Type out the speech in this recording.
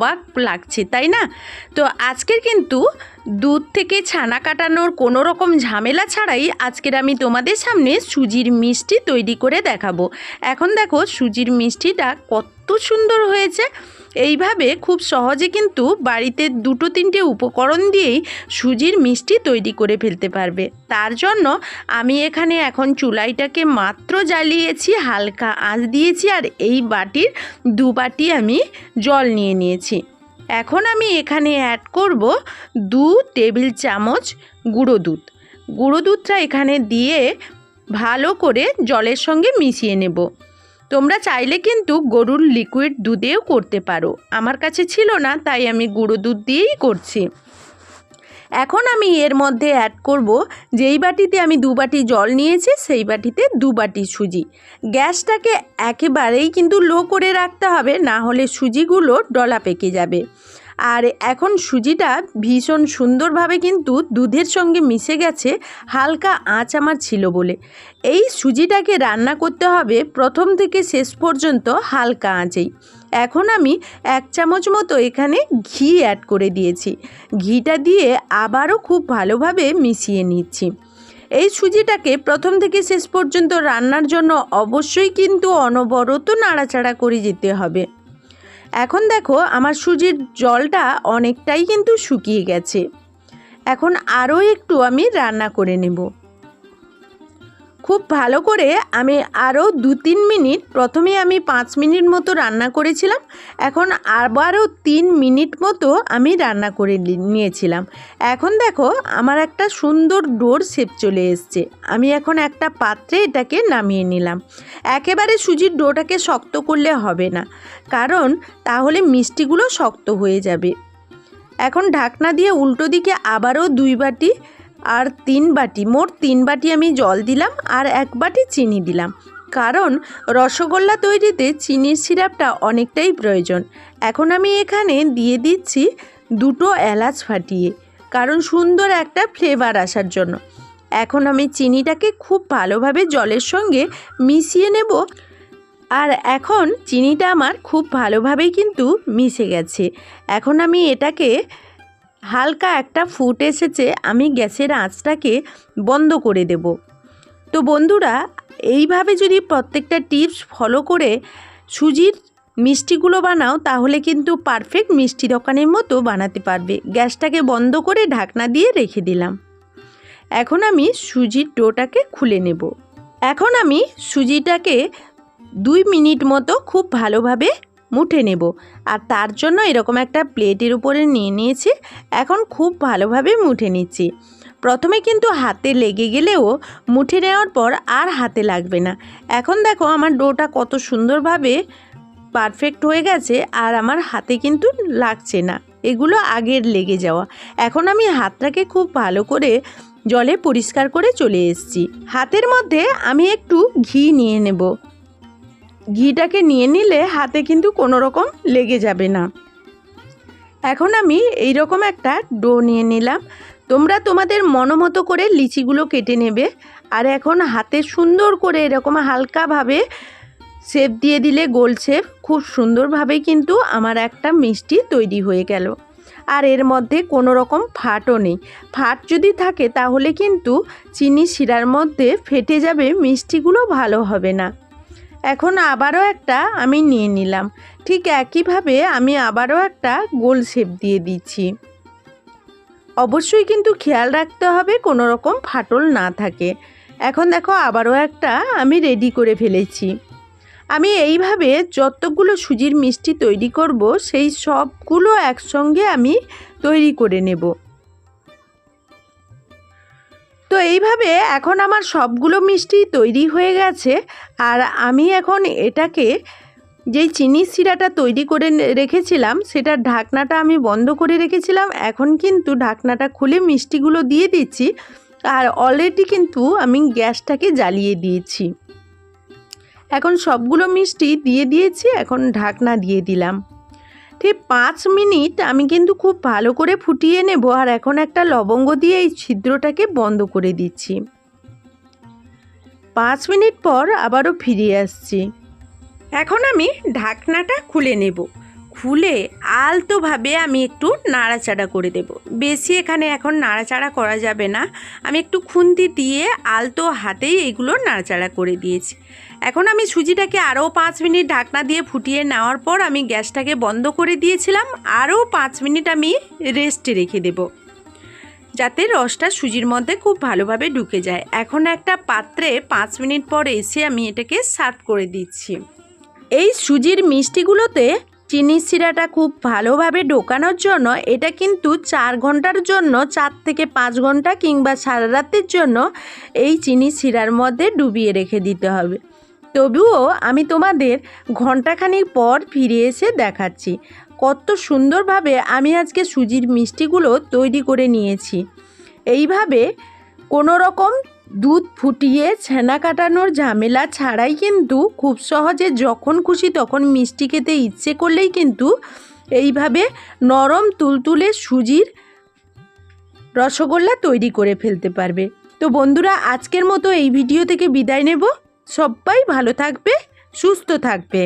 অবাক লাগছে, তাই না? তো আজকের কিন্তু দুধ থেকে ছানা কাটানোর কোনো রকম ঝামেলা ছাড়াই আজকের আমি তোমাদের সামনে সুজির মিষ্টি তৈরি করে দেখাবো। এখন দেখো সুজির মিষ্টিটা কত সুন্দর হয়েছে। এইভাবে খুব সহজে কিন্তু বাড়িতে 2-3টে উপকরণ দিয়েই সুজির মিষ্টি তৈরি করে ফেলতে পারবে। তার জন্য আমি এখানে এখন চুলাইটাকে মাত্র জ্বালিয়েছি, হালকা আঁচ দিয়েছি, আর এই বাটির 2 বাটি আমি জল নিয়ে নিয়েছি। এখন আমি এখানে অ্যাড করব 2 টেবিল চামচ গুঁড়ো দুধ। গুঁড়ো দুধটা এখানে দিয়ে ভালো করে জলের সঙ্গে মিশিয়ে নেব। তোমরা চাইলে কিন্তু গরুর লিকুইড দুধেও করতে পারো, আমার কাছে ছিল না তাই আমি গুঁড়ো দুধ দিয়েই করছি। এখন আমি এর মধ্যে অ্যাড করব, যেই বাটিতে আমি 2 বাটি জল নিয়েছি সেই বাটিতে 2 বাটি সুজি। গ্যাসটাকে একেবারেই কিন্তু লো করে রাখতে হবে, না হলে সুজিগুলো ডলা পেকে যাবে। আর এখন সুজিটা ভীষণ সুন্দরভাবে কিন্তু দুধের সঙ্গে মিশে গেছে, হালকা আঁচ আমার ছিল বলে। এই সুজিটাকে রান্না করতে হবে প্রথম থেকে শেষ পর্যন্ত হালকা আঁচেই। এখন আমি 1 চামচ মতো এখানে ঘি অ্যাড করে দিয়েছি। ঘিটা দিয়ে আবারও খুব ভালোভাবে মিশিয়ে নিচ্ছি। এই সুজিটাকে প্রথম থেকে শেষ পর্যন্ত রান্নার জন্য অবশ্যই কিন্তু অনবরত নাড়াচাড়া করে যেতে হবে। এখন দেখো আমার সুজির জলটা অনেকটাই কিন্তু শুকিয়ে গেছে। এখন আরও একটু আমি রান্না করে নেব। খুব ভালো করে আমি আরও 2-3 মিনিট, প্রথমে আমি 5 মিনিট মতো রান্না করেছিলাম, এখন আবারও 3 মিনিট মতো আমি রান্না করে নিয়েছিলাম। এখন দেখো আমার একটা সুন্দর ডোর শেপ চলে এসছে। আমি এখন একটা পাত্রে এটাকে নামিয়ে নিলাম। একেবারে সুজির ডোটাকে শক্ত করলে হবে না, কারণ তাহলে মিষ্টিগুলো শক্ত হয়ে যাবে। এখন ঢাকনা দিয়ে উল্টো দিকে আবারও 2 বাটি আর 3 বাটি, মোট 3 বাটি আমি জল দিলাম, আর 1 বাটি চিনি দিলাম, কারণ রসগোল্লা তৈরিতে চিনির সিরাপটা অনেকটাই প্রয়োজন। এখন আমি এখানে দিয়ে দিচ্ছি 2টো এলাচ ফাটিয়ে, কারণ সুন্দর একটা ফ্লেভার আসার জন্য। এখন আমি চিনিটাকে খুব ভালোভাবে জলের সঙ্গে মিশিয়ে নেব। আর এখন চিনিটা আমার খুব ভালোভাবেই কিন্তু মিশে গেছে। এখন আমি এটাকে হালকা একটা ফুট এসেছে, আমি গ্যাসের আঁচটাকে বন্ধ করে দেব। তো বন্ধুরা, এইভাবে যদি প্রত্যেকটা টিপস ফলো করে সুজির মিষ্টিগুলো বানাও, তাহলে কিন্তু পারফেক্ট মিষ্টি দোকানের মতো বানাতে পারবে। গ্যাসটাকে বন্ধ করে ঢাকনা দিয়ে রেখে দিলাম। এখন আমি সুজির ডোটাকে খুলে নেব। এখন আমি সুজিটাকে 2 মিনিট মতো খুব ভালোভাবে মুঠে নেব, আর তার জন্য এরকম একটা প্লেটের উপরে নিয়ে নিয়েছি। এখন খুব ভালোভাবে মুঠে নিচ্ছি। প্রথমে কিন্তু হাতে লেগে গেলেও মুঠে নেওয়ার পর আর হাতে লাগবে না। এখন দেখো আমার ডোটা কত সুন্দরভাবে পারফেক্ট হয়ে গেছে, আর আমার হাতে কিন্তু লাগছে না, এগুলো আগের লেগে যাওয়া। এখন আমি হাতটাকে খুব ভালো করে জলে পরিষ্কার করে চলে এসেছি। হাতের মধ্যে আমি একটু ঘি নিয়ে নেব। ঘিটাকে নিয়ে নিলে হাতে কিন্তু কোনো রকম লেগে যাবে না। এখন আমি এই রকম একটা ডো নিয়ে নিলাম। তোমরা তোমাদের মনোমতো করে লিচিগুলো কেটে নেবে। আর এখন হাতে সুন্দর করে এরকম হালকাভাবে শেপ দিয়ে দিলে, গোল শেপ, খুব সুন্দরভাবে কিন্তু আমার একটা মিষ্টি তৈরি হয়ে গেল। আর এর মধ্যে কোনো রকম ফাটও নেই। ফাট যদি থাকে তাহলে কিন্তু চিনি শিরার মধ্যে ফেটে যাবে, মিষ্টিগুলো ভালো হবে না। এখন আবারও একটা আমি নিয়ে নিলাম। ঠিক একইভাবে আমি আবারও একটা গোল শেপ দিয়ে দিচ্ছি। অবশ্যই কিন্তু খেয়াল রাখতে হবে কোনো রকম ফাটল না থাকে। এখন দেখো আবারও একটা আমি রেডি করে ফেলেছি। আমি এইভাবে যতগুলো সুজির মিষ্টি তৈরি করব, সেই সবগুলো একসঙ্গে আমি তৈরি করে নেব। তো এইভাবে এখন আমার সবগুলো মিষ্টি তৈরি হয়ে গেছে। আর আমি এখন এটাকে, যেই চিনির শিরাটা তৈরি করে রেখেছিলাম, সেটার ঢাকনাটা আমি বন্ধ করে রেখেছিলাম। এখন কিন্তু ঢাকনাটা খুলে মিষ্টিগুলো দিয়ে দিচ্ছি। আর অলরেডি কিন্তু আমি গ্যাসটাকে জ্বালিয়ে দিয়েছি। এখন সবগুলো মিষ্টি দিয়ে দিয়েছি, এখন ঢাকনা দিয়ে দিলাম। ঠিক 5 মিনিট আমি কিন্তু খুব ভালো করে ফুটিয়ে নেব। আর এখন একটা লবঙ্গ দিয়ে এই ছিদ্রটাকে বন্ধ করে দিচ্ছি। 5 মিনিট পর আবারও ফিরে আসছি। এখন আমি ঢাকনাটা খুলে নেব। খুলে আলতোভাবে আমি একটু নাড়াচাড়া করে দেব। বেশি এখানে এখন নাড়াচাড়া করা যাবে না, আমি একটু খুন্তি দিয়ে আলতো হাতেই এগুলো নাড়াচাড়া করে দিয়েছি। এখন আমি সুজিটাকে আরও 5 মিনিট ঢাকনা দিয়ে ফুটিয়ে নেওয়ার পর আমি গ্যাসটাকে বন্ধ করে দিয়েছিলাম। আরও 5 মিনিট আমি রেস্টে রেখে দেব, যাতে রসটা সুজির মধ্যে খুব ভালোভাবে ঢুকে যায়। এখন একটা পাত্রে 5 মিনিট পর এসে আমি এটাকে সার্ভ করে দিচ্ছি। এই সুজির মিষ্টিগুলোতে চিনির শিরাটা খুব ভালোভাবে ঢোকানোর জন্য এটা কিন্তু 4 ঘন্টার জন্য, 4 থেকে 5 ঘন্টা কিংবা সারা রাতের জন্য এই চিনির শিরার মধ্যে ডুবিয়ে রেখে দিতে হবে। তবুও আমি তোমাদের ঘন্টাখানিক পর ফিরে এসে দেখাচ্ছি কত সুন্দরভাবে আমি আজকে সুজির মিষ্টিগুলো তৈরি করে নিয়েছি। এইভাবে কোনো রকম দুধ ফুটিয়ে ছানা কাটানোর ঝামেলা ছাড়াই কিন্তু খুব সহজে যখন খুশি তখন মিষ্টি খেতে ইচ্ছে করলেই কিন্তু এইভাবে নরম তুলতুলে সুজির রসগোল্লা তৈরি করে ফেলতে পারবে। তো বন্ধুরা, আজকের মতো এই ভিডিও থেকে বিদায় নেব। সবাই ভালো থাকবে, সুস্থ থাকবে।